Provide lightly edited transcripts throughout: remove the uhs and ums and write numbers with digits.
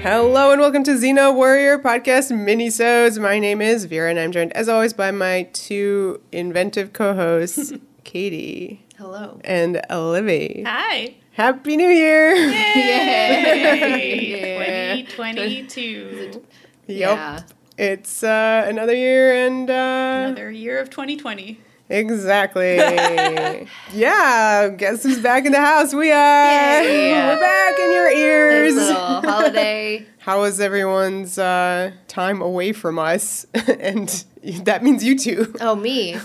Hello and welcome to Xena Warrior Podcast Minisodes. My name is Vera and I'm joined as always by my two inventive co-hosts, Katie. Hello. And Livy. Hi. Happy New Year! Yay! 2022. Yep. Yeah. It's another year and... another year of 2020. Exactly. Yeah, guess who's back in the house? We are. Yay. We're back in your ears. Nice little holiday. How was everyone's time away from us? And that means you two. Oh, me.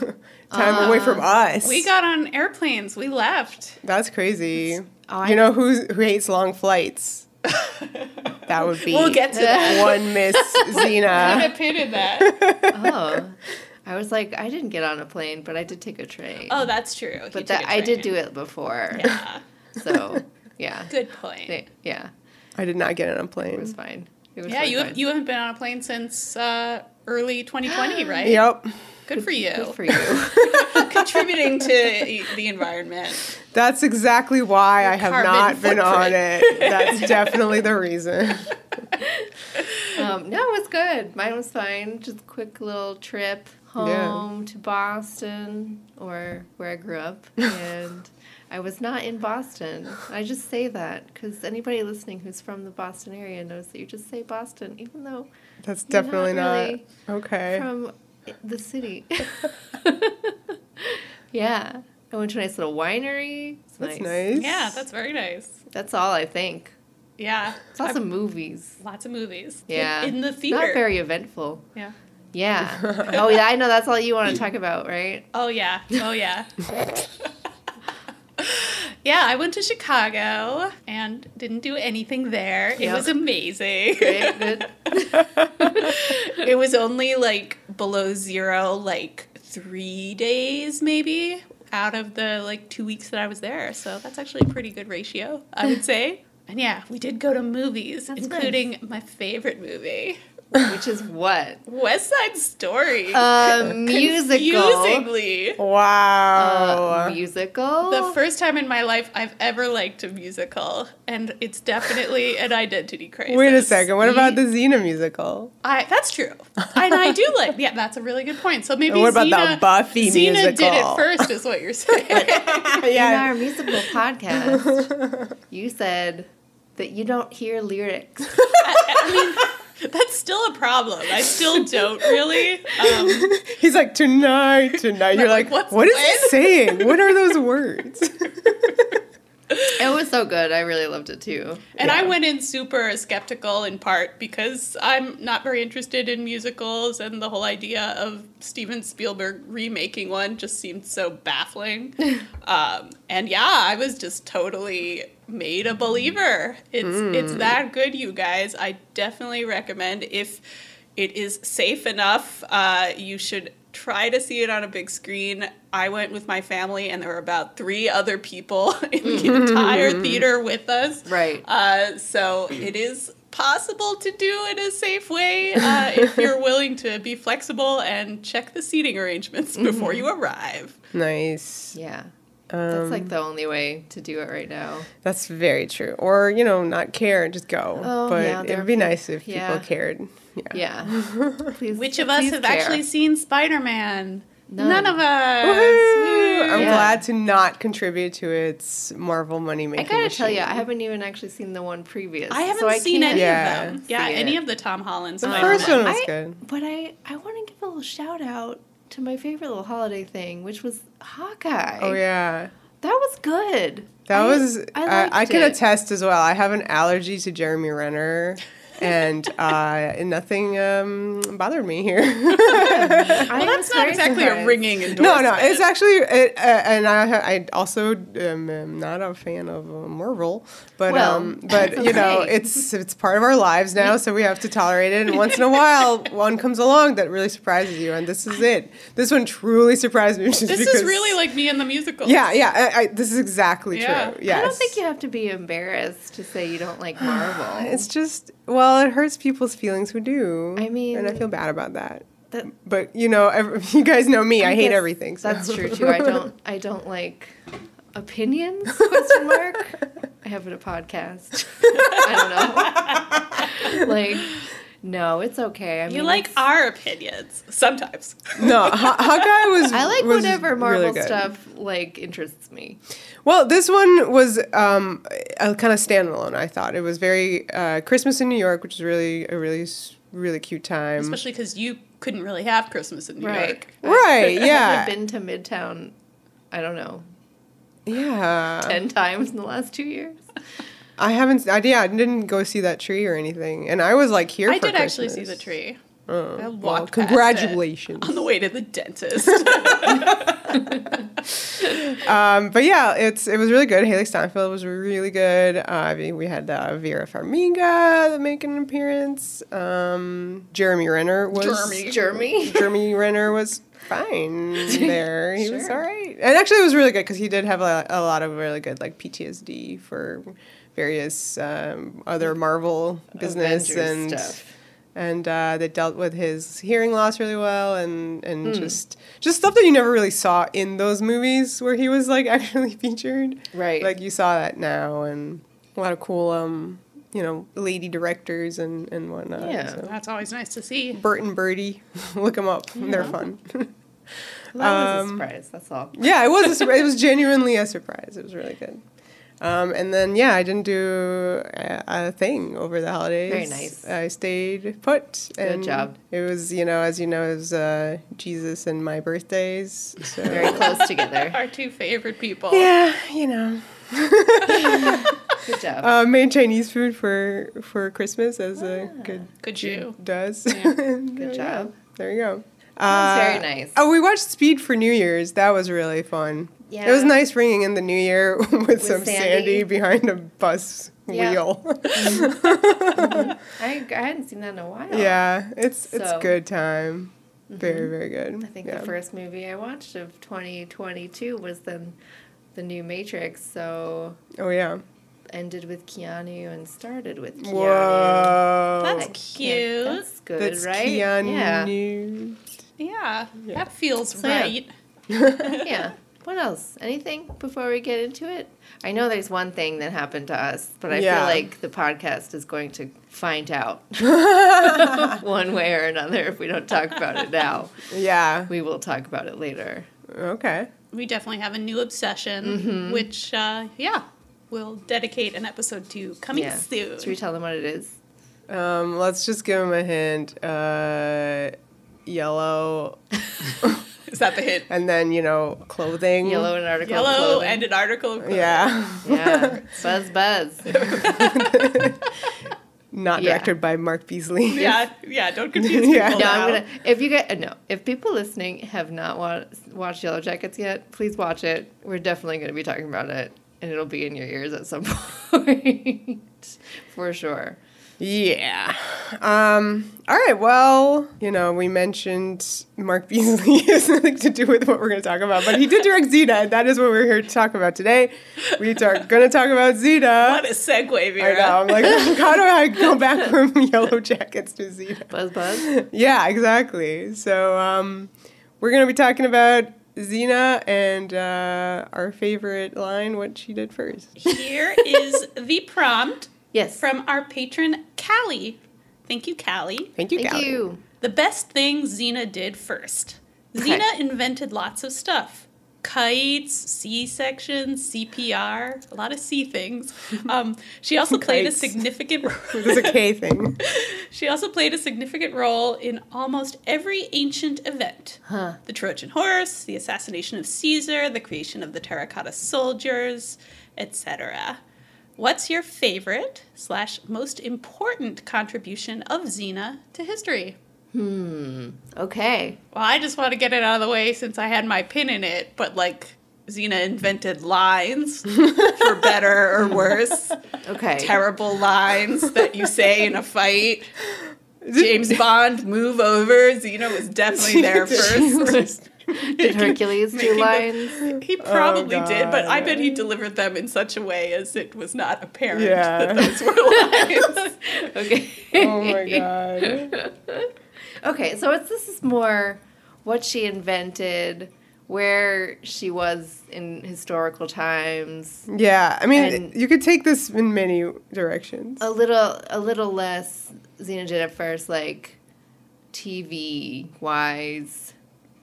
Time away from us. We got on airplanes. We left. That's crazy. You know who hates long flights? That would be. We'll get to that. One Miss Xena. Put a pin in that. Oh. I was like, I didn't get on a plane, but I did take a train. Oh, that's true. But that I did do it before. Yeah. So, yeah. Good point. Yeah. I did not get on a plane. It was fine. It was Yeah, fine. you haven't been on a plane since early 2020, right? Yep. Good for you. Good for you. Contributing to the environment. That's exactly why I have carbon not been on footprint. it. That's definitely the reason. No, it was good. Mine was fine. Just a quick little trip home to Boston, or where I grew up. And I was not in Boston. I just say that because anybody listening who's from the Boston area knows that you just say Boston, even though That's definitely not really okay. from the city. Yeah. I went to a nice little winery. It's That's nice. Yeah, that's very nice. That's all, I think. Yeah. Lots of movies. Lots of movies. Yeah. In the theater. Not very eventful. Yeah. Yeah. Oh, yeah, I know that's all you want to talk about, right? Oh, yeah. Oh, yeah. Yeah, I went to Chicago and didn't do anything there. It was amazing. Great, good. It was only, below zero, 3 days, maybe, out of the, 2 weeks that I was there. So that's actually a pretty good ratio, I would say. And, yeah, we did go to movies, including my favorite movie. Which is what? West Side Story. Musical. Confusingly. Wow. Musical? The first time in my life I've ever liked a musical, and it's definitely an identity crisis. Wait a second. What about the Xena musical? That's true. And I do that's a really good point. So maybe What about the Buffy Xena musical? Did It First is what you're saying. In our musical podcast, you said that you don't hear lyrics. I mean, that's still a problem. I still don't really. He's like, tonight. You're like, what is he saying? What are those words? It was so good. I really loved it, too. And I went in super skeptical, in part because I'm not very interested in musicals, and the whole idea of Steven Spielberg remaking one just seemed so baffling. And yeah, I was just totally made a believer. It's that good, you guys. I definitely recommend, if it is safe enough, you should try to see it on a big screen. I went with my family, and there were about 3 other people in the entire theater with us. Right. So it is possible to do in a safe way if you're willing to be flexible and check the seating arrangements before you arrive. Nice. Yeah. That's the only way to do it right now. That's very true. Or, not care and just go. Oh, but yeah, it'd be nice if people cared. Yeah. Please, Which of us have actually seen Spider-Man? None of us. Woohoo! I'm glad to not contribute to its Marvel money-making I gotta machine. tell you, I haven't even actually seen the one previous. I haven't seen any of them. see Yeah, it. any of the Tom Holland The Spider-Man. first one was good. But I want to give a little shout out to my favorite little holiday thing, which was Hawkeye. Oh, yeah. That was good. I can attest as well. I have an allergy to Jeremy Renner, and nothing bothered me here. Well, that's not exactly a ringing endorsement. No, it's actually, and I also am not a fan of Marvel, but it's part of our lives now, so we have to tolerate it. And once in a while, one comes along that really surprises you, and this is it. This one truly surprised me. This is really like me in the musical. Yeah. This is exactly true. Yes. I don't think you have to be embarrassed to say you don't like Marvel. It's just, well, it hurts people's feelings who do. I mean, and I feel bad about that. But you guys know me. I hate everything. So. That's true too. I don't like opinions? ? I have a podcast. I don't know. Like, no, it's okay. I mean, you like our opinions sometimes. No, Hawkeye was. I like was whatever Marvel really stuff like interests me. Well, this one was a kind of standalone. I thought it was very Christmas in New York, which is really really cute time. Especially because you couldn't really have Christmas in New York. Right? Yeah. I've been to Midtown. I don't know. Yeah. 10 times in the last 2 years. I haven't. I didn't go see that tree or anything, and I was like here. I for did Christmas. actually see the tree. I Well, walked congratulations. on the way to the dentist. But yeah, it was really good. Haley Steinfeld was really good. I mean, we had Vera Farmiga making an appearance. Jeremy Renner was Jeremy Renner was fine there. He was all right, and actually it was really good because he did have a lot of really good like PTSD for various other Marvel business Avengers stuff. And they dealt with his hearing loss really well, and just stuff that you never really saw in those movies where he was like actually featured. Right. Like you saw that now, and a lot of cool, lady directors and whatnot. Yeah, so. That's always nice to see. Bert and Birdie, look them up. Yeah. They're fun. That was a surprise. That's all. Yeah, it was a surprise. It was genuinely a surprise. It was really good. And then, I didn't do a thing over the holidays. Very nice. I stayed put. Good job. It was, as you know, it was Jesus and my birthdays. So. Very close together. Our two favorite people. Yeah, Good job. Made Chinese food for Christmas, as a good Jew does. Yeah. Good job. There you go. That was very nice. Oh, we watched Speed for New Year's. That was really fun. Yeah. It was nice ringing in the new year with some Sandy behind a bus wheel. Mm-hmm. I hadn't seen that in a while. Yeah, it's good time. Mm-hmm. Very, very good. I think the first movie I watched of 2022 was the new Matrix. So ended with Keanu and started with Keanu. Whoa, that's cute. That's good, that's right? Keanu. Yeah, that feels right. Yeah. What else? Anything before we get into it? I know there's one thing that happened to us, but I feel like the podcast is going to find out one way or another if we don't talk about it now. Yeah. We will talk about it later. Okay. We definitely have a new obsession, which, we'll dedicate an episode to coming soon. Should we tell them what it is? Let's just give them a hint. Yellow. Is that the hint? And then, clothing. Yellow and article Yellow of clothing. and an article of clothing. Yeah. Yeah. Buzz. Not directed by Mark Beasley. Yeah, don't confuse people. No, I'm gonna. If people listening have not watched Yellowjackets yet, please watch it. We're definitely going to be talking about it, and it'll be in your ears at some point, for sure. Yeah. All right. Well, we mentioned Mark Beasley has nothing to do with what we're going to talk about, but he did direct Xena, and that is what we're here to talk about today. We are going to talk about Xena. What a segue, Vera. I know. I'm like, how do I go back from Yellowjackets to Xena? Buzz. Yeah, exactly. So we're going to be talking about Xena and our favorite line, what she did first. Here is the prompt. Yes. From our patron, Callie. Thank you, Callie. Thank you, Callie. Thank you. The best thing Xena did first. Xena invented lots of stuff. Kites, C-sections, CPR, a lot of C things. She also played a significant role. There's a K thing. She also played a significant role in almost every ancient event. The Trojan horse, the assassination of Caesar, the creation of the terracotta soldiers, etc. What's your favorite / most important contribution of Xena to history? Okay. Well, I just want to get it out of the way since I had my pin in it, but Xena invented lines for better or worse. Okay. Terrible lines that you say in a fight. James Bond, move over. Xena was definitely there first. Did Hercules do lines? He probably did, but I bet he delivered them in such a way as it was not apparent that those were lines. Okay. Oh my god. Okay, so this is more what she invented, where she was in historical times. Yeah, I mean, you could take this in many directions. A little less Xena Did It First, like, TV-wise?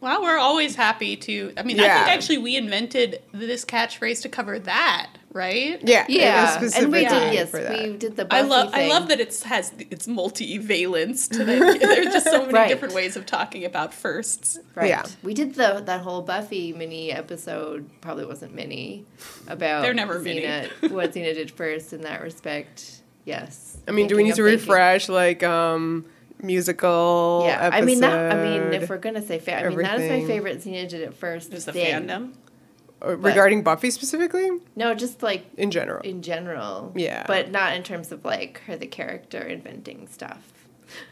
Well, we're always happy to... I mean, I think actually we invented this catchphrase to cover that, right? Yeah. Yeah. And we did, we did the Buffy thing. I love that it's multi-valence to that. There's just so many different ways of talking about firsts. Right. Yeah. We did that whole Buffy mini episode, probably wasn't mini, about They're never Xena, what Xena did first in that respect. Yes. I mean, do we need to refresh, like, musical episode? I mean, if we're gonna say that is my favorite Xena Did It First. Is the fandom regarding Buffy specifically? No, just like in general. Yeah, but not in terms of like her the character inventing stuff.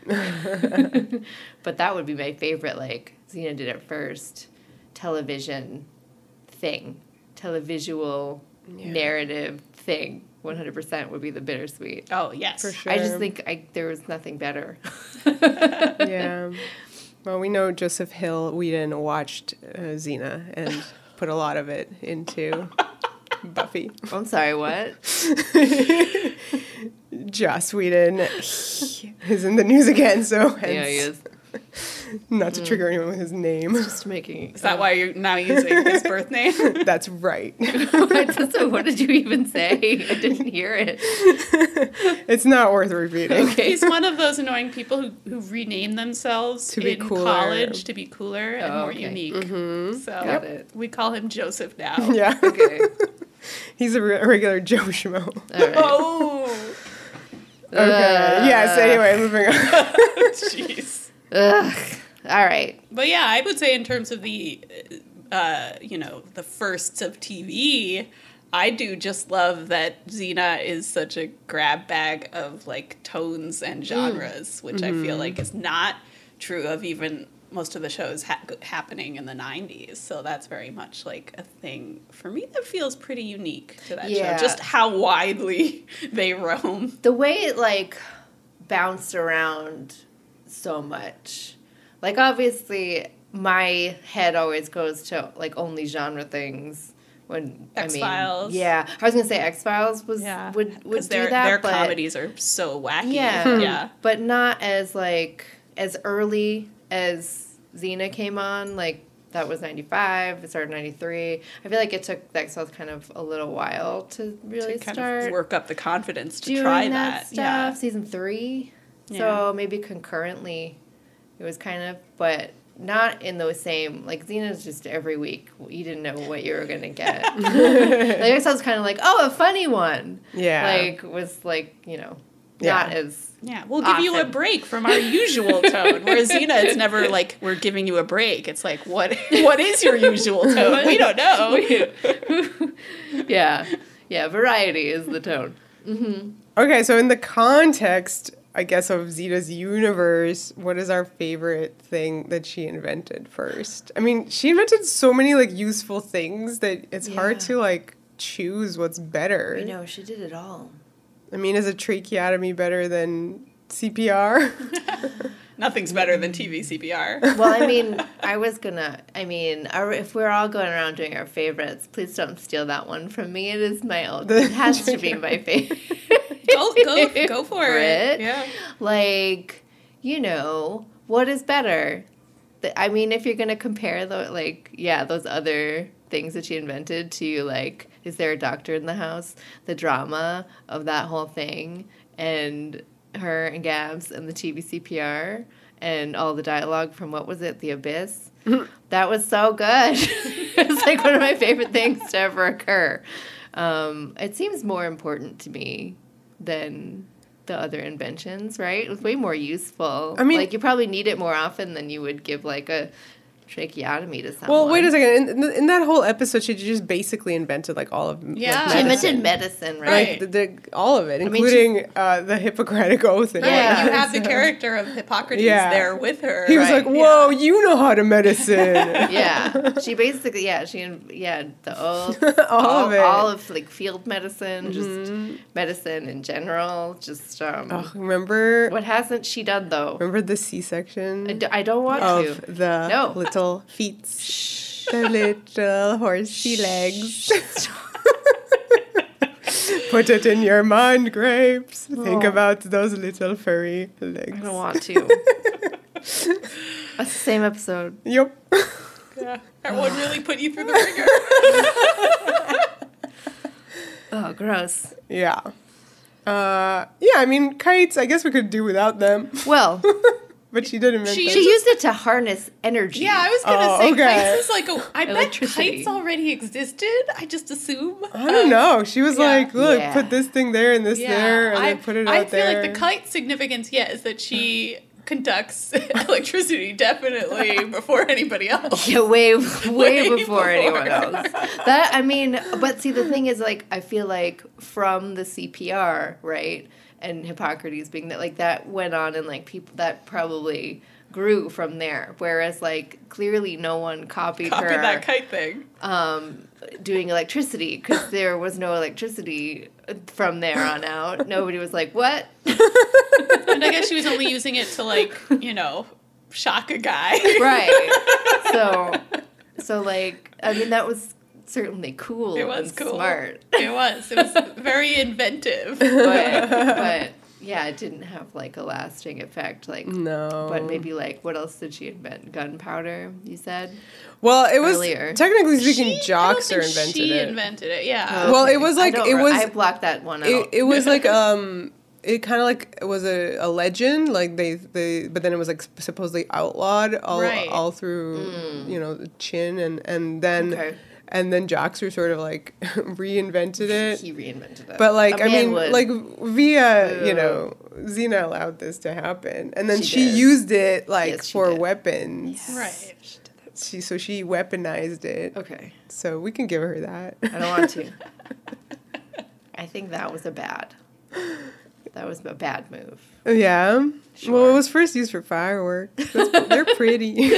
But that would be my favorite, like Xena Did It First television thing, televisual narrative thing. 100% would be the bittersweet. Oh, yes. For sure. I just think there was nothing better. Yeah. Well, we know Joseph Hill Whedon watched Xena and put a lot of it into Buffy. I'm sorry, what? Joss Whedon is in the news again, so... Yeah, he is. Not to trigger anyone with his name. Just making... Is that why you're now using his birth name? That's right. So what did you even say? I didn't hear it. It's not worth repeating. Okay. He's one of those annoying people who rename themselves in college to be cooler and more unique. Mm-hmm. So we call him Joseph now. Yeah. Okay. He's a regular Joe Schmo. Right. Oh. Okay. Yes. Anyway, moving on. Jeez. Ugh. All right. But yeah, I would say in terms of the, the firsts of TV, I do just love that Xena is such a grab bag of like tones and genres, which I feel like is not true of even most of the shows happening in the 90s. So that's very much like a thing for me that feels pretty unique to that show. Just how widely they roam. The way it like bounced around so much. Like, obviously, my head always goes to, like, only genre things. When X-Files. I was going to say X-Files would do that. Their comedies are so wacky. Yeah. But not as, like, as early as Xena came on. Like, that was 95. It started 93. I feel like it took the X-Files kind of a little while to really start. Of work up the confidence to try that. Stuff. Yeah. Season 3. So maybe concurrently it was kind of, but not in those same, like Xena's just every week. You didn't know what you were going to get. Like I was kind of like, oh, a funny one. Yeah. Like, was like, not as we'll give you a break from our usual tone. Whereas Xena, it's never like, we're giving you a break. It's like, what is your usual tone? We don't know. Yeah, variety is the tone. Mm-hmm. Okay, so in the context, I guess, of Xena's universe, what is our favorite thing that she invented first? I mean, she invented so many, like, useful things that it's hard to, like, choose what's better. I know, she did it all. I mean, is a tracheotomy better than CPR? Nothing's better than TV CPR. Well, I mean, if we're all going around doing our favorites, please don't steal that one from me. It is it has to be my favorite. Go for it. Yeah. Like, what is better? I mean, if you're going to compare those other things that she invented to, like, is there a doctor in the house? The drama of that whole thing, and her and Gabs and the TV CPR, and all the dialogue from, what was it, The Abyss? That was so good. It's like one of my favorite things to ever occur. It seems more important to me than the other inventions, right? It was way more useful. I mean, like, you probably need it more often than you would give, like, a tracheotomy to someone. Well, wait a second. In that whole episode, she just basically invented, like, all of she invented medicine, right? All of it, including the Hippocratic Oath. And you have the character of Hippocrates there with her. He was like, whoa, you know how to medicine. She basically, the oath. all of it. All of, like, field medicine, just medicine in general. Just, remember? What hasn't she done, though? Remember the C-section? I don't want to. The little feet. The little horsey legs. Put it in your mind, grapes. Think about those little furry legs. I don't want to. That's the same episode. Yep. Yeah. That one really put you through the ringer. Oh, gross. Yeah. Yeah, I mean, kites, I guess we could do without them. Well, but she didn't invent them. she used it to harness energy. Yeah, I was gonna say okay. kites is like I bet Electricity. kites already existed. I just assume. I don't know. She was like, look, Yeah. put this thing there and this there, and then put it out there. I feel like the kite significance, is that she conducts electricity definitely before anybody else. Yeah, way before anyone else. That, I mean, but see, the thing is, like, I feel like from the CPR, right, and Hippocrates being that, like, that went on and, like, people, that probably grew from there. Whereas, like, clearly no one copied her. That kite thing. Doing electricity, because there was no electricity from there on out. Nobody was like, what? And I guess she was only using it to, like, shock a guy. Right. So like, I mean, that was certainly cool. It was and cool. Smart. It was very inventive. But yeah, it didn't have like a lasting effect. Like, no. But maybe like, what else did she invent? Gunpowder, you said? Well, it was earlier. Technically speaking, Joxer invented it. She invented it, yeah. Okay. Well, it was like I blocked that one out. It was like it kind of like it was a legend, like they but then it was like supposedly outlawed all through the Qin and then. Okay. And then Joxer sort of like reinvented it. He reinvented it. But like, I mean, like via, Xena allowed this to happen. And then she used it like for weapons. Yes. Right. She weaponized it. Okay. So we can give her that. I don't want to. I think that was a bad move. Yeah. Sure. Well, it was first used for fireworks. They're pretty.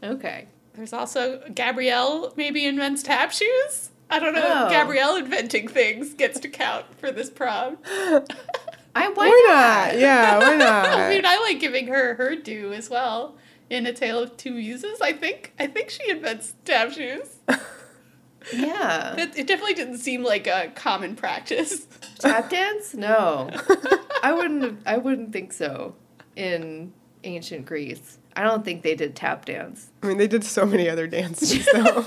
Okay. There's also Gabrielle maybe invents tap shoes. I don't know if Gabrielle inventing things gets to count for this prom. Why not? Yeah, why not? I mean, I like giving her due as well. In A Tale of Two Muses, I think she invents tap shoes. Yeah. It definitely didn't seem like a common practice. Tap dance? No. I wouldn't think so in ancient Greece. I don't think they did tap dance. I mean, they did so many other dances, though.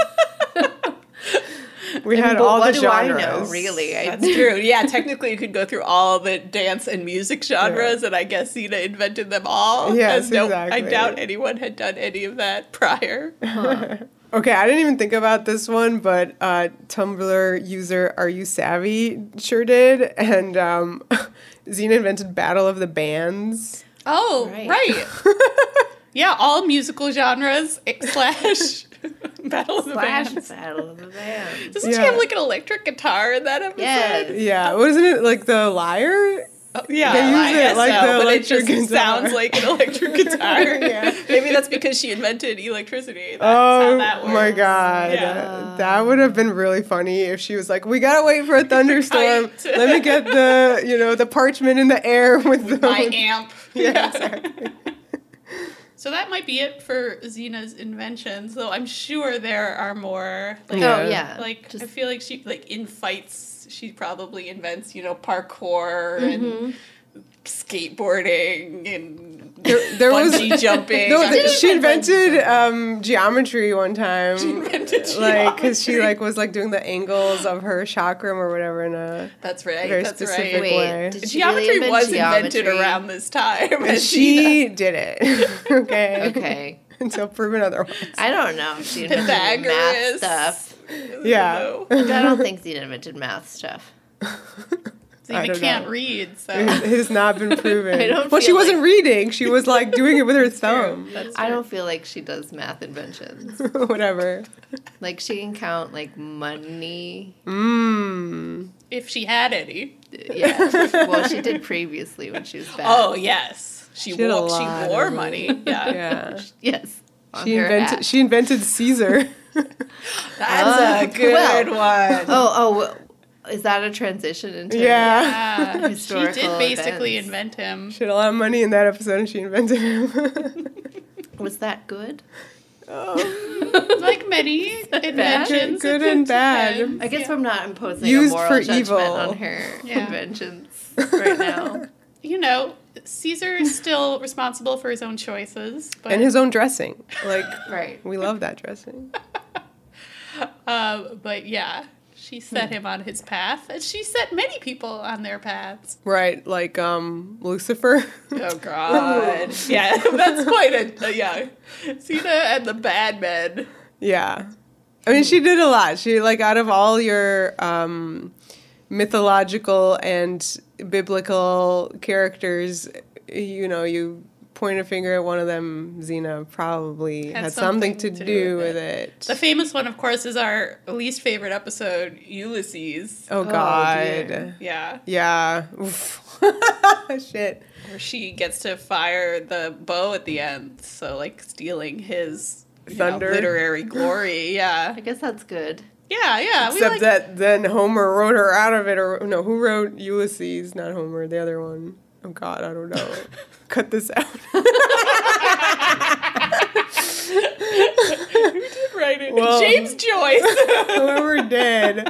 We had all the genres. I know, really? That's true. Yeah, technically you could go through all the dance and music genres, and I guess Xena invented them all. Yes, exactly. I doubt anyone had done any of that prior. Huh. Okay, I didn't even think about this one, but Tumblr user Are You Savvy sure did, and Xena invented Battle of the Bands. Oh, right. Yeah, all musical genres / Battle of the Bands. Battle of the Bands. Doesn't she have like an electric guitar in that episode? Yes. Yeah, wasn't it like the lyre? Oh, yeah, they use I guess like so, the but it electric just guitar. sounds like an electric guitar. Yeah. Maybe that's because she invented electricity. That's Oh how that works. my god. Yeah. That would have been really funny if she was like, we gotta wait for a thunderstorm. Kite. Let me get the parchment in the air with My amp. Yeah, exactly. So that might be it for Xena's inventions, though I'm sure there are more. Like, Like, I feel like she, like, in fights, she probably invents, parkour and skateboarding and there bungee was, jumping. No, she invented geometry one time. She invented geometry. Like, because she, like, was, like, doing the angles of her chakram or whatever in a very specific way. Geometry was invented around this time. And she did it. Okay. Okay. Until proven otherwise. I don't know if she invented math stuff. Yeah. I don't think Xena invented math stuff. Xena can't read, so. It has not been proven. Well, she wasn't reading. She was, like, doing it with her thumb. I don't feel like she does math inventions. Whatever. Like, she can count, like, money. If she had any. Yeah. Well, she did previously when she was back. Oh, yes. She wore money. Yeah. Yes. She invented Caesar. That's a good one. Oh, is that a transition into historical She did basically events? invent him. She had a lot of money in that episode and she invented him. Was that good? Like many inventions. Good and bad. I guess I'm not imposing Used a moral for judgment evil. on her inventions right now. You know, Caesar is still responsible for his own choices. But... And his own dressing. Like, right. We love that dressing. But yeah, she set him on his path, and she set many people on their paths. Right, like Lucifer. Oh God, yeah, that's quite a yeah. Xena and the bad men. Yeah, I mean she did a lot. She like out of all your mythological and biblical characters, you know, you point a finger at one of them, Xena probably had something to do with it. The famous one, of course, is our least favorite episode, Ulysses. Oh God. Dear. Yeah. Yeah. Oof. Shit. Where she gets to fire the bow at the end, so like stealing his thunder, literary glory. Yeah. I guess that's good. Yeah. Except that then Homer wrote her out of it, or no, who wrote Ulysses? Not Homer, the other one. Oh God, I don't know. Cut this out. Who did write it? Well, James Joyce. Whoever did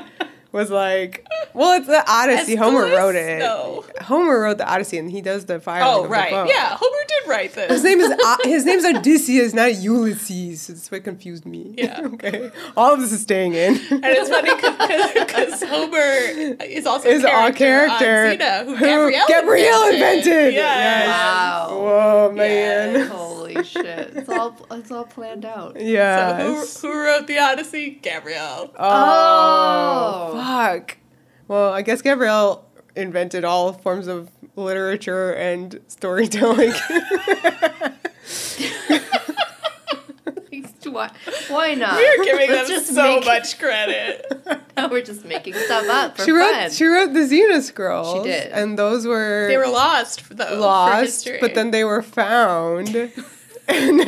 was like, well, it's the Odyssey. Homer wrote it. No. Homer wrote the Odyssey, and he does the fire. Oh, right. Yeah, Homer did write this. His name's Odysseus, not Ulysses. That's what confused me. Yeah. Okay. All of this is staying in. And it's funny because Homer is also a character on Xena, who Gabrielle invented. Yes. Wow. Whoa, man. Yes. Holy shit. It's all planned out. Yeah. So who wrote the Odyssey? Gabrielle. Oh. Fuck. Well, I guess Gabrielle invented all forms of literature and storytelling. Why not? We're giving them so much credit. Now we're just making stuff up for fun. She wrote the Xena Scrolls. She did. And those were... They were lost, though, for history. But then they were found. and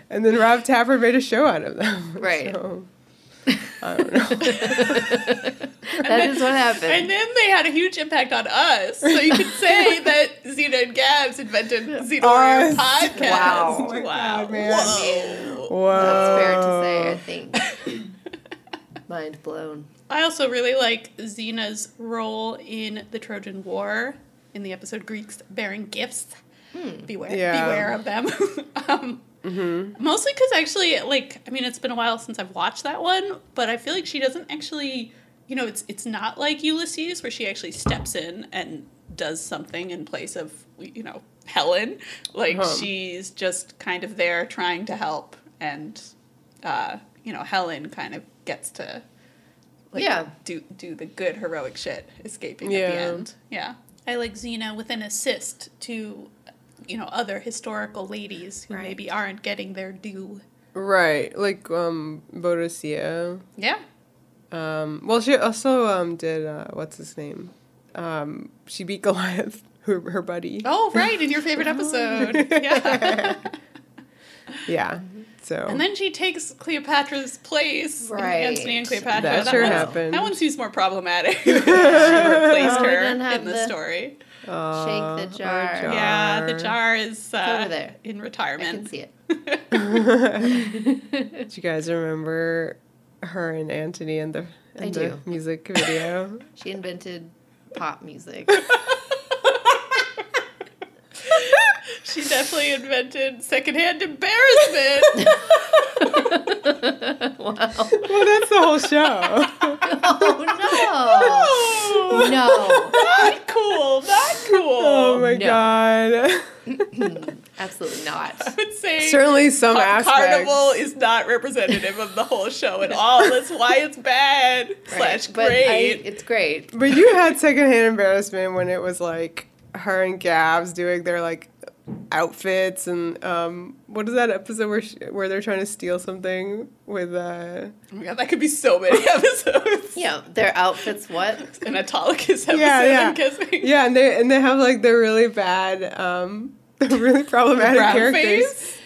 then Rob Tapper made a show out of them. Right. So, I don't know. That is what happened. And then they had a huge impact on us. So you could say that Xena and Gabs invented Xena Warrior podcast. Wow. Oh my God, man. Whoa. That's fair to say, I think. Mind blown. I also really like Xena's role in the Trojan War in the episode Greeks Bearing Gifts. Beware of them. Mostly because actually, like, I mean, it's been a while since I've watched that one, but I feel like she doesn't actually, you know, it's not like Ulysses where she actually steps in and does something in place of, you know, Helen. Like, she's just kind of there trying to help, and, you know, Helen kind of gets to, like, do the good heroic shit, escaping at the end. Yeah. I like Xena with an assist to, you know, other historical ladies who maybe aren't getting their due. Right. Like, Boadicea. Yeah. Well, she also, did, what's his name? She beat Goliath, her buddy. Oh, right, in your favorite episode. Yeah. Yeah. So. And then she takes Cleopatra's place. Right. Antony and Cleopatra. That sure happened. That one seems more problematic. She replaced her in the story. Shake the jar. Yeah, the jar is over there. In retirement. I can see it. Do you guys remember her and Antony in the music video? She invented pop music. She definitely invented secondhand embarrassment. Wow. Well, that's the whole show. Oh, no. No. Not cool. Not cool. Oh, my God. Absolutely not. I would say certainly some aspects. Carnival is not representative of the whole show at all. That's why it's bad / great. It's great. But you had secondhand embarrassment when it was like her and Gabs doing their like outfits and what is that episode where they're trying to steal something with oh my God, that could be so many episodes. Yeah, their outfits what? An Autolycus episode, I'm guessing. Yeah, and they have like the really bad the really problematic characters. Face?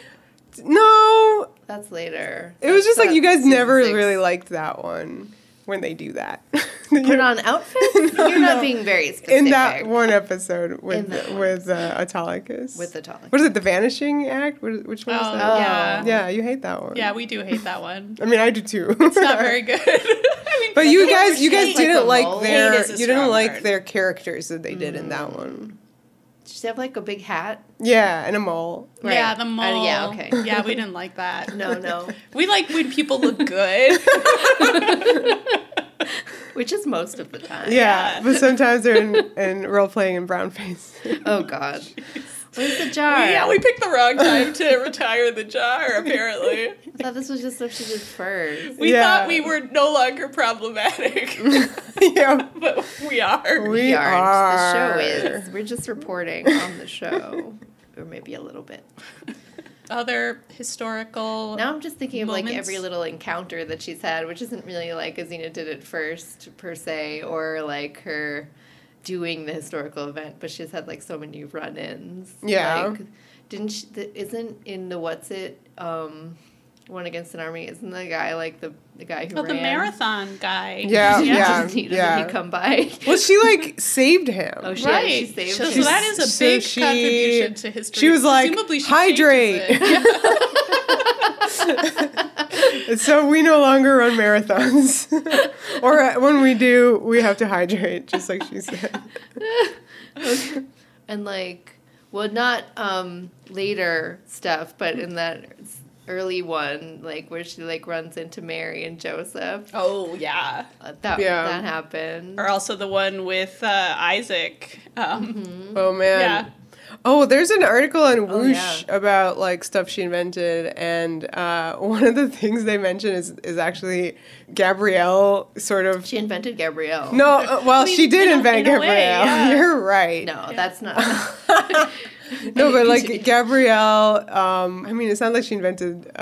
No. That's later. It was just like you guys never really liked that one. when they do that. Put on outfits? You're not being very specific. In that one episode with Autolycus. With Autolycus. What is it, the Vanishing Act? Which one is that? Yeah. Yeah, you hate that one. Yeah, we do hate that one. I mean, I do too. It's not very good. I mean, but you guys didn't like their characters that they did in that one. Did she have like a big hat? Yeah, and a mole. Right. Yeah, the mole. Yeah, okay. Yeah, we didn't like that. No. We like when people look good. Which is most of the time. Yeah, but sometimes they're in role-playing in brown face. Oh, God. Where's the jar? Yeah, we picked the wrong time to retire the jar, apparently. I thought this was just stuff she did first. We thought we were no longer problematic. Yeah. But we are. We are. The show is. We're just reporting on the show. Or maybe a little bit. Other historical Now I'm just thinking of moments. like every little encounter that she's had, which isn't really like a Xena Did It First per se, or like her doing the historical event, but she's had like so many run-ins. Yeah. Like, didn't she? Isn't in the What's It One Against an Army? Isn't the guy like the guy who ran? the marathon guy. Yeah. Just needed to come by. Well, she like saved him. Oh, she Right. saved So him. that is a big contribution to history. She was like, Presumably she hydrate. changes it. So we no longer run marathons. Or when we do, we have to hydrate, just like she said. Okay. And like, well, not later stuff, but in that early one, like where she like runs into Mary and Joseph. Oh, yeah. That happened. Or also the one with Isaac. Oh, man. Yeah. Oh, there's an article on Whoosh yeah. about like stuff she invented, and one of the things they mention is actually Gabrielle sort of. She invented Gabrielle. No, well, she did invent in a way, Gabrielle. yeah. You're right. No, that's not. No, but like Gabrielle, I mean, it sounds like she invented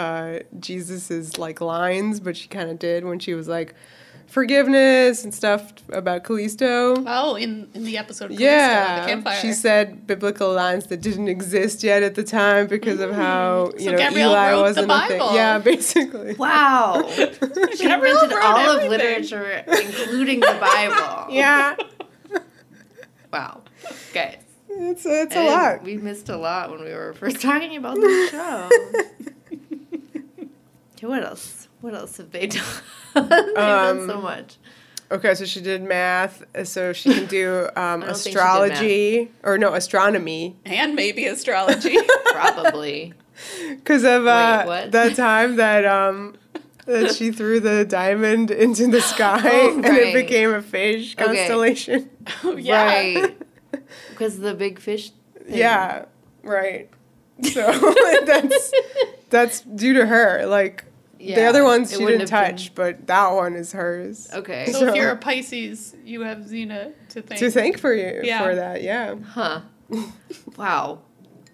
Jesus's like lines, but she kind of did when she was like forgiveness and stuff about Callisto. Oh, in the episode of Callisto, the campfire. She said biblical lines that didn't exist yet at the time because of how Gabrielle Eli wrote wasn't the a thing. Bible. Yeah, basically. Wow. She Gabrielle invented wrote all everything. of literature, including the Bible. Yeah, Wow. Guys. it's a lot. We missed a lot when we were first talking about the show. Okay, what else? What else have they done? They've done so much. Okay, so she did math, so she can do think she did astrology, astronomy. And maybe astrology. Probably. Because of what? that time that that she threw the diamond into the sky and it right. became a fish constellation. Oh, yeah. Right. Because the big fish thing. Yeah, right. So that's due to her. Like the other ones it she wouldn't didn't have touch, but that one is hers. Okay. So if you're a Pisces, you have Xena to thank. To thank for you Yeah. for that, yeah. Huh. Wow.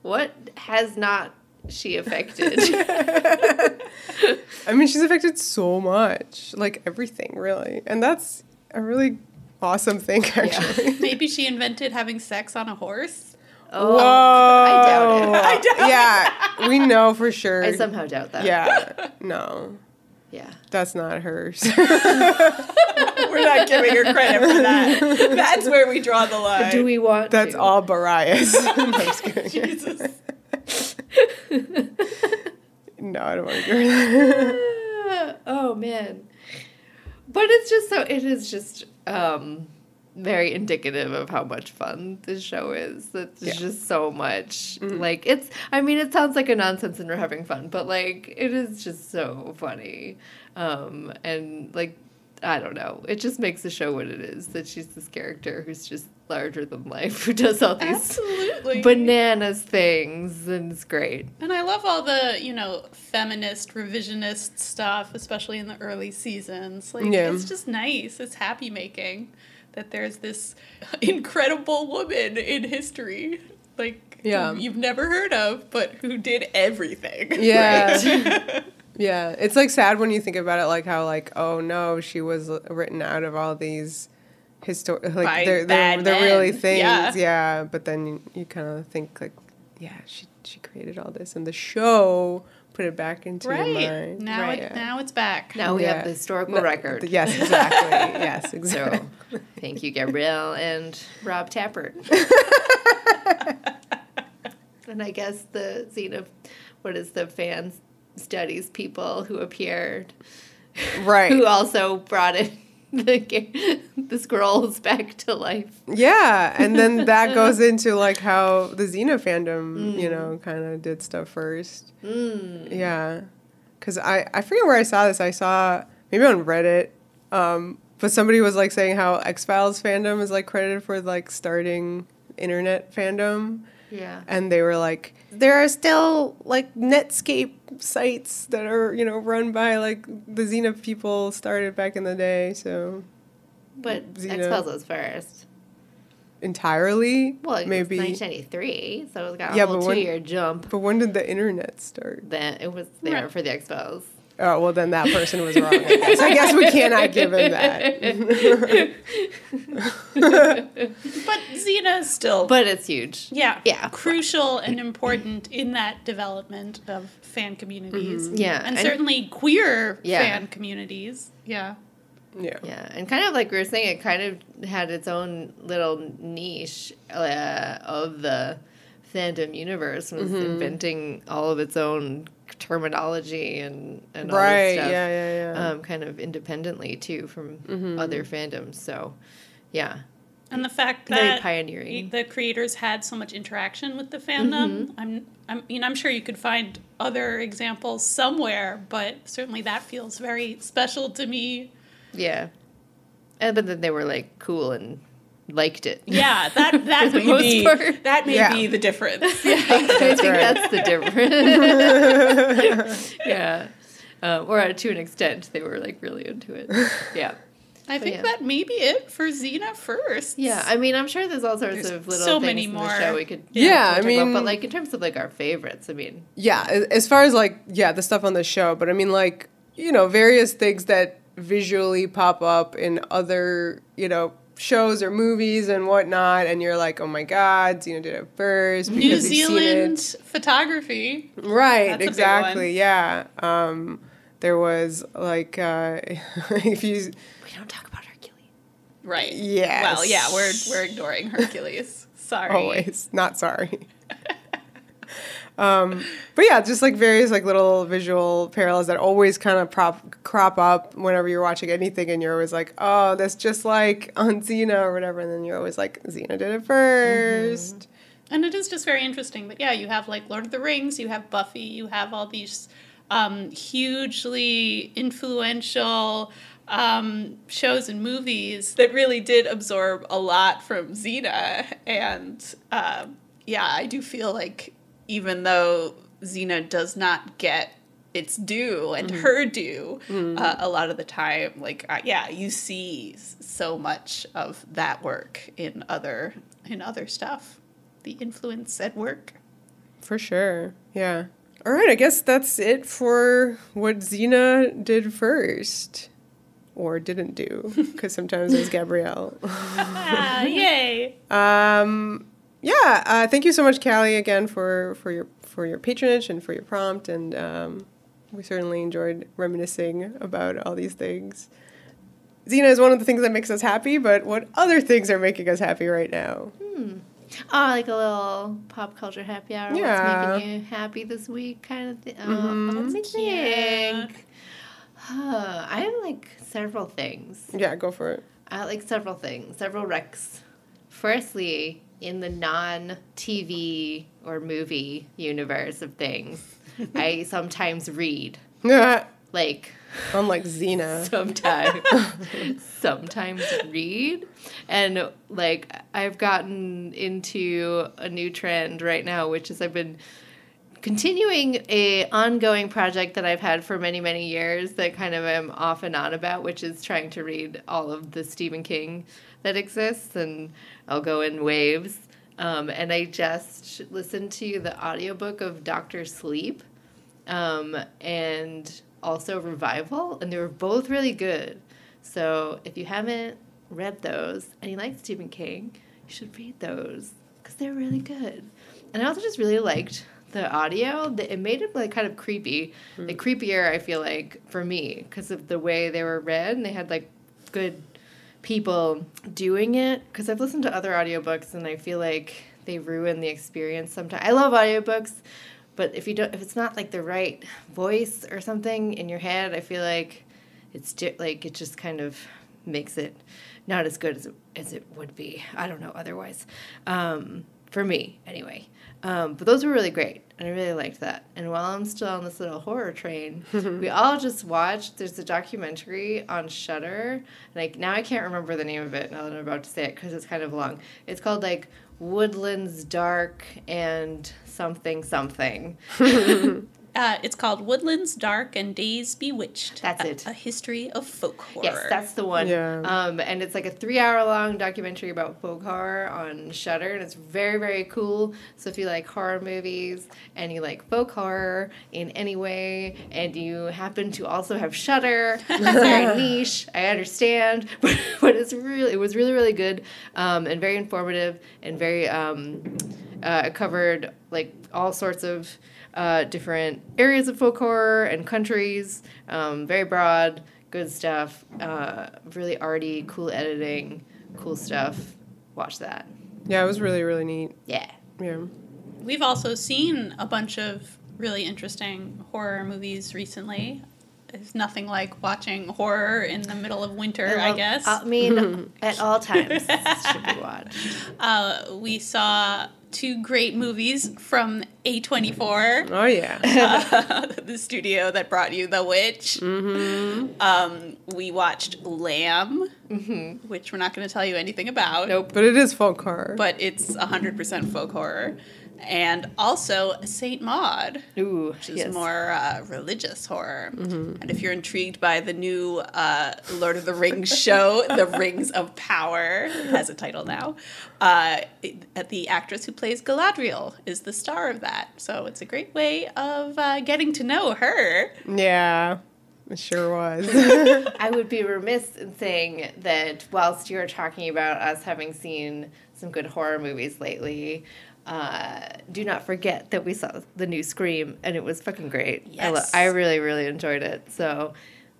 What has not she affected? I mean, she's affected so much, like everything, really, and that's a really awesome thing, actually. Maybe she invented having sex on a horse. Oh, Whoa! I doubt it. I doubt Yeah, we know for sure. I somehow doubt that. Yeah, no, Yeah. that's not hers. We're not giving her credit for that. That's where we draw the line. Do we want That's to? all Barias. I'm just kidding. Jesus. No, I don't want to give her that. Oh, man. But it is just very indicative of how much fun this show is. It's just so much. Mm-hmm. Like, it sounds like a nonsense and we're having fun, but, like, it is just so funny. And, like, I don't know. It just makes the show what it is, that she's this character who's just larger than life, who does all these Absolutely. bananas things, and it's great. And I love all the, feminist, revisionist stuff, especially in the early seasons. Like, it's just nice. It's happy making that there's this incredible woman in history, like, who you've never heard of, but who did everything. Yeah. Right? Yeah, it's like sad when you think about it, like how like, oh no, she was written out of all these like they're really things, But then you kind of think like, yeah, she created all this, and the show put it back into your mind. Now, now it's back. Now we have the historical record. Yes, exactly. Yes, exactly. So, thank you, Gabrielle and Rob Tappert. And I guess the fan studies people who appeared. Right. Who also brought in the scrolls back to life. Yeah, and then that goes into like how the Xena fandom, you know, kind of did stuff first. Yeah, because I forget where I saw this. I saw maybe on Reddit, but somebody was like saying how X-Files fandom is like credited for like starting internet fandom. Yeah, and they were like, there are still like Netscape sites that are, you know, run by like the Xena people started back in the day. So, but Xena X-Files was first entirely. Well, it maybe was 1993, so it got a whole 2-year jump. But when did the internet start? Then it was there for the X-Files. Oh, well, then that person was wrong, I guess. I guess we cannot give him that. But Xena is still... But it's huge. Yeah. Yeah. Crucial and important in that development of fan communities. Yeah. And certainly queer Yeah. fan communities. Yeah. Yeah. Yeah, and kind of like we were saying, it kind of had its own little niche of the fandom universe, was inventing all of its own terminology and all this stuff. Yeah. Kind of independently too from other fandoms. So, yeah. And the fact Very that pioneering. the creators had so much interaction with the fandom, I'm sure you could find other examples somewhere, but certainly that feels very special to me. Yeah. But then they were like cool and liked it. Yeah, that may be the difference. Yeah, I think that's the difference. Yeah. Or to an extent, they were like really into it. Yeah. I think that may be it for Xena First. Yeah, I mean, I'm sure there's all sorts of little things in the show we could talk about, but like in terms of like our favorites, I mean. Yeah, as far as like, the stuff on the show, but I mean like, you know, various things that visually pop up in other, you know, shows or movies and whatnot, and you're like, oh my God, Xena did it first. New Zealand photography. Right, That's exactly, yeah. There was like, if you... We don't talk about Hercules. Right. Yes. Well, yeah, we're ignoring Hercules. Sorry. Always. Not sorry. But yeah, just like various like little visual parallels that always kind of crop up whenever you're watching anything, and you're always like, oh, that's just like on Xena or whatever, and then you're always like, Xena did it first. And it is just very interesting that, you have like Lord of the Rings, you have Buffy, you have all these hugely influential shows and movies that really did absorb a lot from Xena. And I do feel like even though Xena does not get its due and her due, a lot of the time, like, you see so much of that work in other stuff. The influence at work. For sure, yeah. All right, I guess that's it for what Xena did first. Or didn't do, because sometimes it was Gabrielle. Yay! Thank you so much, Callie, again for your patronage and for your prompt, and we certainly enjoyed reminiscing about all these things. Xena is one of the things that makes us happy, but what other things are making us happy right now? Like a little pop culture happy hour. Yeah. What's making you happy this week kind of thing. Let me think. I have like several things. Yeah, go for it. I like several things, several recs. Firstly, in the non-TV or movie universe of things, I sometimes read. Like... Unlike Xena. Sometimes read. And, like, I've gotten into a new trend right now, which is I've been continuing a ongoing project that I've had for many, many years that kind of am off and on about, which is trying to read all of the Stephen King that exists, and I'll go in waves. And I just listened to the audiobook of Dr. Sleep, and also Revival, and they were both really good. So if you haven't read those and you like Stephen King, you should read those because they're really good. And I also just really liked the audio, it made it like kind of creepy. Like creepier, I feel like, for me, because of the way they were read, and they had like good people doing it. Because I've listened to other audiobooks, and I feel like they ruin the experience sometimes. I love audiobooks, but if it's not like the right voice or something in your head, I feel like it just kind of makes it not as good as it would be. I don't know otherwise. For me, anyway. But those were really great, and I really liked that. And while I'm still on this little horror train, we all just watched, there's a documentary on Shudder. Like, now I can't remember the name of it now that I'm about to say it because it's kind of long. It's called, like, Woodlands Dark and something something. It's called Woodlands Dark and Days Bewitched. That's it. A history of folk horror. Yes, that's the one. Yeah. And it's like a 3-hour-long documentary about folk horror on Shudder, and it's very, very cool. So if you like horror movies and you like folk horror in any way, and you happen to also have Shudder, that's very niche. I understand, but it was really, really good, and very informative, and very covered like all sorts of different areas of folk horror and countries, very broad, good stuff, really arty, cool editing, cool stuff. Watch that. Yeah, it was really, really neat. Yeah. Yeah. We've also seen a bunch of really interesting horror movies recently. There's nothing like watching horror in the middle of winter, I guess. I mean, at all times should be watched. We saw 2 great movies from A24. Oh, yeah. The studio that brought you The Witch. Mm-hmm. We watched Lamb, which we're not going to tell you anything about. Nope. But it is folk horror. But it's 100% folk horror. And also Saint Maud, which is more religious horror. Mm-hmm. And if you're intrigued by the new Lord of the Rings show, The Rings of Power, it has a title now, the actress who plays Galadriel is the star of that. So it's a great way of getting to know her. Yeah, it sure was. I would be remiss in saying that whilst you're talking about us having seen some good horror movies lately, do not forget that we saw the new Scream, and it was fucking great. Yes. I really, really enjoyed it. So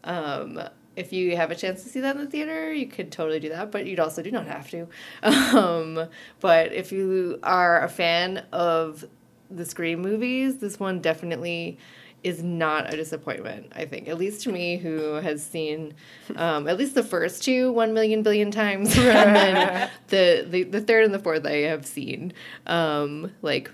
if you have a chance to see that in the theater, you could totally do that, but you'd also do not have to. But if you are a fan of the Scream movies, this one definitely is not a disappointment, I think. At least to me, who has seen at least the first 2 1,000,000 billion times. And then the third and the fourth I have seen. I'd only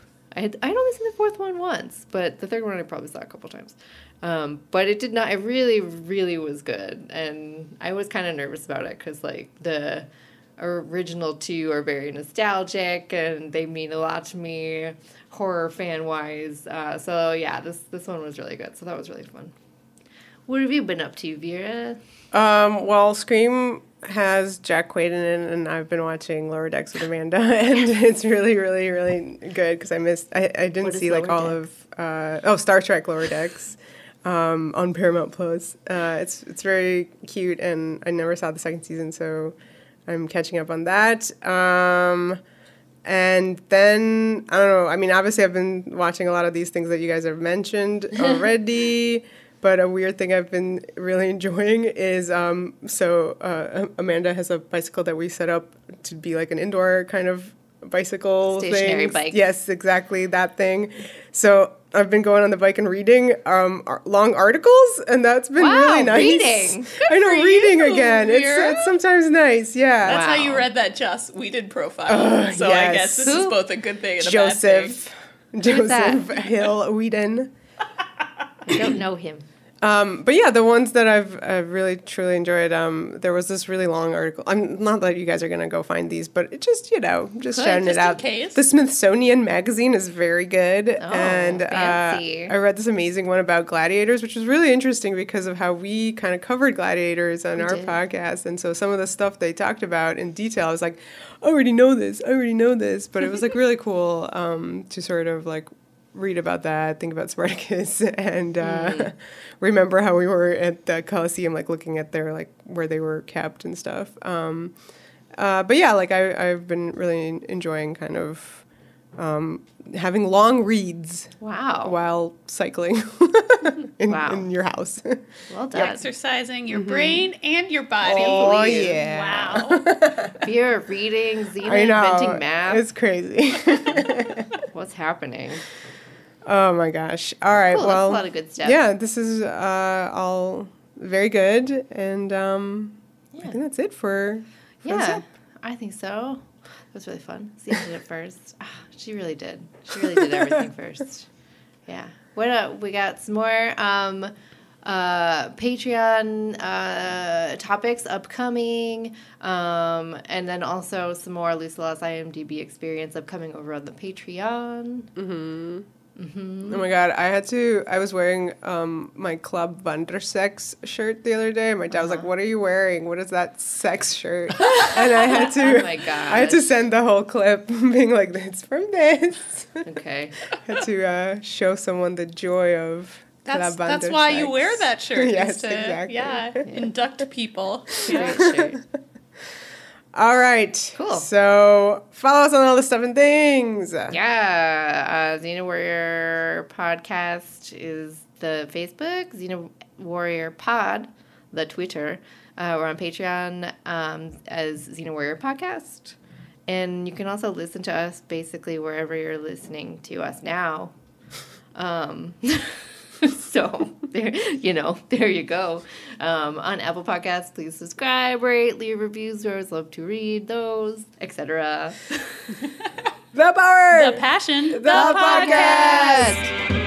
seen the fourth one once, but the third one I probably saw a couple times. But it did not, it really, really was good. And I was kind of nervous about it because, like, the original 2 are very nostalgic and they mean a lot to me, horror fan wise. So yeah, this one was really good. So that was really fun. What have you been up to, Vera? Well, Scream has Jack Quaid in it, and I've been watching Lower Decks with Amanda, and it's really, really, really good because I didn't see like all of Star Trek Lower Decks on Paramount Plus. It's very cute, and I never saw the second season, so I'm catching up on that. And then, I don't know, I mean, obviously I've been watching a lot of these things that you guys have mentioned already, but a weird thing I've been really enjoying is, Amanda has a bicycle that we set up to be like an indoor kind of bicycle stationary thing. bike. Yes, exactly, that thing. So I've been going on the bike and reading long articles, and that's been really nice. Reading. I know, reading you, again. It's sometimes nice, yeah. That's how you read that Just We Did profile. So yes. I guess this is both a good thing and a bad thing. Joseph Hill Whedon. I don't know him. But yeah, the ones that I've really truly enjoyed. There was this really long article. I'm not that you guys are gonna go find these, but it just shouting it out. The Smithsonian magazine is very good, and fancy. I read this amazing one about gladiators, which was really interesting because of how we kind of covered gladiators on our podcast, and so some of the stuff they talked about in detail, I was like, I already know this, but it was like really cool to sort of like read about that, think about Spartacus, and remember how we were at the Colosseum, like looking at their like where they were kept and stuff. But yeah, like I've been really enjoying kind of having long reads. Wow. While cycling in your house. Well done. Exercising your brain and your body. Oh, yeah. Wow. Fear of reading, Xena inventing math. It's crazy. What's happening? Oh, my gosh. All right, cool, well. That's a lot of good stuff. Yeah, this is all very good. And I think that's it for Yeah, I think so. It was really fun. Xena did it first. She really did. She really did everything first. Yeah. We got some more Patreon topics upcoming, and then also some more Lucilla's IMDb experience upcoming over on the Patreon. Mm-hmm. Mm-hmm. Oh my god, I was wearing my Club Wundersex shirt the other day. My dad was like, "What are you wearing? What is that sex shirt?" And I had to oh my gosh. I had to send the whole clip being like, "It's from this." Okay. Had to show someone the joy of That's Club why Wundersex. you wear that shirt. Yes, to, exactly. Yeah, induct people. Great shirt. All right. Cool. So follow us on all the stuff and things. Yeah. Xena Warrior Podcast is the Facebook. Xena Warrior Pod, the Twitter. We're on Patreon as Xena Warrior Podcast. And you can also listen to us basically wherever you're listening to us now. So, there you go. On Apple Podcasts, please subscribe, rate, leave reviews. We always love to read those, etc. The power! The passion. The podcast!